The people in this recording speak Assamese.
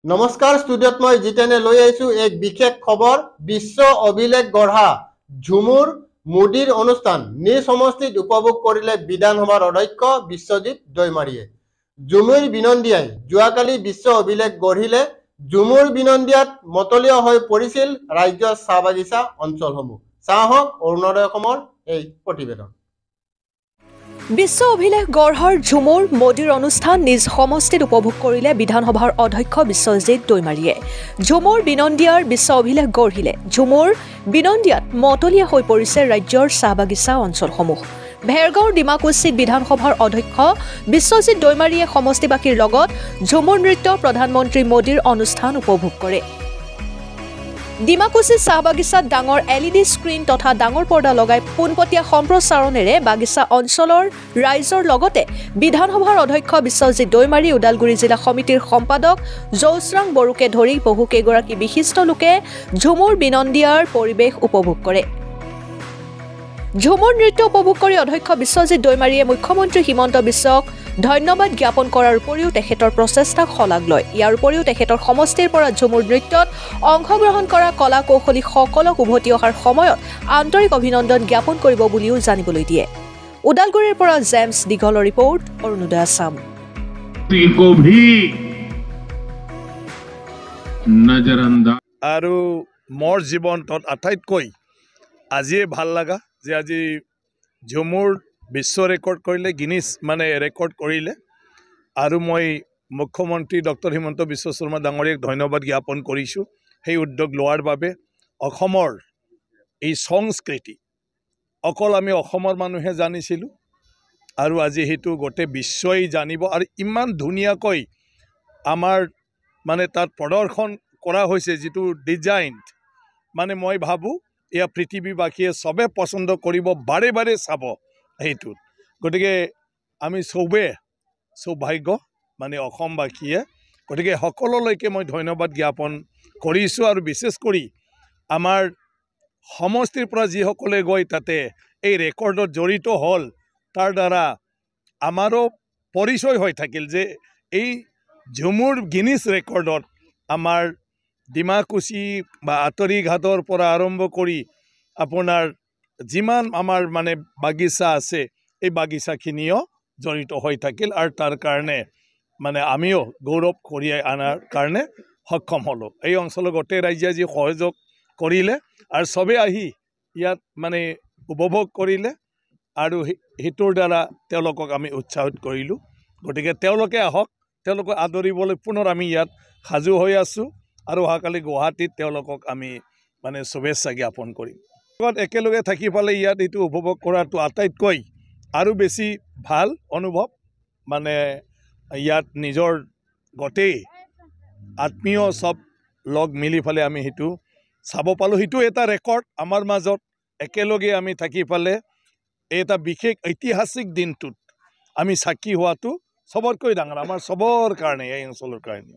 নমস্কাৰ ষ্টুডিঅ'ত মই জিতেনে লৈ আহিছো এক বিশেষ খবৰ বিশ্ব অভিলেখ গঢ়া ঝুমুৰ মোদীৰ অনুষ্ঠান নিজ সমষ্টিত উপভোগ কৰিলে বিধানসভাৰ অধ্যক্ষ বিশ্বজিৎ দৈমাৰীয়ে ঝুমুৰ বিনন্দিয়াই যোৱাকালি বিশ্ব অভিলেখ গঢ়িলে ঝুমুৰ বিনন্দিয়াত মতলীয় হৈ পৰিছিল ৰাজ্যৰ চাহ বাগিচা অঞ্চলসমূহ চাহক অৰুণোদয় অসমৰ এই প্ৰতিবেদন বিশ্ব অভিলেখ গঢ়াৰ ঝুমুৰ মোদীৰ অনুষ্ঠান নিজ সমষ্টিত উপভোগ কৰিলে বিধানসভাৰ অধ্যক্ষ বিশ্বজিৎ দৈমাৰীয়ে ঝুমুৰ বিনন্দিয়াৰ বিশ্ব অভিলেখ গঢ়িলে ঝুমুৰ বিনন্দিয়াত মতলীয়া হৈ পৰিছে ৰাজ্যৰ চাহ বাগিচা অঞ্চলসমূহ ভেৰগাঁৱৰ ডিমাকুছিত বিধানসভাৰ অধ্যক্ষ বিশ্বজিৎ দৈমাৰীয়ে সমষ্টিবাসীৰ লগত ঝুমুৰ নৃত্য প্ৰধানমন্ত্ৰী মোদীৰ অনুষ্ঠান উপভোগ কৰে ডিমাকুছি চাহ বাগিচাত ডাঙৰ এলইডি স্ক্ৰীন তথা ডাঙৰ পৰ্দা লগাই পোনপটীয়া সম্প্ৰচাৰণেৰে বাগিচা অঞ্চলৰ ৰাইজৰ লগতে বিধানসভাৰ অধ্যক্ষ বিশ্বজিৎ দৈমাৰী ওদালগুৰি জিলা সমিতিৰ সম্পাদক জৌচৰাং বড়োকে ধৰি বহুকেইগৰাকী বিশিষ্ট লোকে ঝুমুৰ বিনন্দিয়াৰ পৰিৱেশ উপভোগ কৰে ঝুমুৰ নৃত্য উপভোগ কৰি অধ্যক্ষ বিশ্বজিৎ দৈমাৰীয়ে মুখ্যমন্ত্ৰী হিমন্ত বিশ্বক ধন্যবাদ জ্ঞাপন কৰাৰ উপৰিও তেখেতৰ প্ৰচেষ্টাক শলাগ লয় ইয়াৰ উপৰিও তেখেতৰ সমষ্টিৰ পৰা ঝুমুৰ নৃত্যত অংশগ্ৰহণ কৰা কলা কৌশলী সকলক উভতি অহাৰ সময়ত আন্তৰিক অভিনন্দন জ্ঞাপন কৰিব বুলিও জানিবলৈ দিয়ে ওদালগুৰিৰ পৰা জেমছ দীঘলৰ ৰিপৰ্ট অৰুণোদয় আসাম আৰু মোৰ জীৱনত আটাইতকৈ আজিয়ে ভাল লগা যে আজি ঝুমুৰ বিশ্ব ৰেকৰ্ড কৰিলে গিনিছ মানে ৰেকৰ্ড কৰিলে আৰু মই মুখ্যমন্ত্ৰী ডক্টৰ হিমন্ত বিশ্ব শৰ্মা ডাঙৰীয়াক ধন্যবাদ জ্ঞাপন কৰিছোঁ সেই উদ্যোগ লোৱাৰ বাবে অসমৰ এই সংস্কৃতি অকল আমি অসমৰ মানুহে জানিছিলোঁ আৰু আজি সেইটো গোটেই বিশ্বই জানিব আৰু ইমান ধুনীয়াকৈ আমাৰ মানে তাত প্ৰদৰ্শন কৰা হৈছে যিটো ডিজাইন মানে মই ভাবোঁ এয়া পৃথিৱীবাসীয়ে চবে পচন্দ কৰিব বাৰে বাৰে চাব সেইটোত গতিকে আমি চবে সৌভাগ্য মানে অসমবাসীয়ে গতিকে সকলোলৈকে মই ধন্যবাদ জ্ঞাপন কৰিছোঁ আৰু বিশেষ কৰি আমাৰ সমষ্টিৰ পৰা যিসকলে গৈ তাতে এই ৰেকৰ্ডত জড়িত হ'ল তাৰ দ্বাৰা আমাৰো পৰিচয় হৈ থাকিল যে এই ঝুমুৰ গিনিছ ৰেকৰ্ডত আমাৰ ডিমাকুছি বা আঁতৰিঘাটৰ পৰা আৰম্ভ কৰি আপোনাৰ যিমান আমাৰ মানে বাগিচা আছে এই বাগিচাখিনিও জড়িত হৈ থাকিল আৰু তাৰ কাৰণে মানে আমিও গৌৰৱ কঢ়িয়াই আনাৰ কাৰণে সক্ষম হ'লোঁ এই অঞ্চলৰ গোটেই ৰাইজে যি সহযোগ কৰিলে আৰু চবেই আহি ইয়াত মানে উপভোগ কৰিলে আৰু সেইটোৰ দ্বাৰা তেওঁলোকক আমি উৎসাহিত কৰিলোঁ গতিকে তেওঁলোকে আহক তেওঁলোকক আদৰিবলৈ পুনৰ আমি ইয়াত সাজু হৈ আছোঁ আৰু অহাকালি গুৱাহাটীত তেওঁলোকক আমি মানে শুভেচ্ছা জ্ঞাপন কৰিম একেলগে থাকি পালে ইয়াত এইটো উপভোগ কৰাটো আটাইতকৈ আৰু বেছি ভাল অনুভৱ মানে ইয়াত নিজৰ গোটেই আত্মীয় সব লগ মিলি ফালে আমি সেইটো চাব পালোঁ সেইটো এটা ৰেকৰ্ড আমাৰ মাজত একেলগে আমি থাকি পালে এটা বিশেষ ঐতিহাসিক দিনটোত আমি সাক্ষী হোৱাটো সবতকৈ ডাঙৰ আমাৰ সবৰ কাৰণে এই অঞ্চলৰ কাৰণে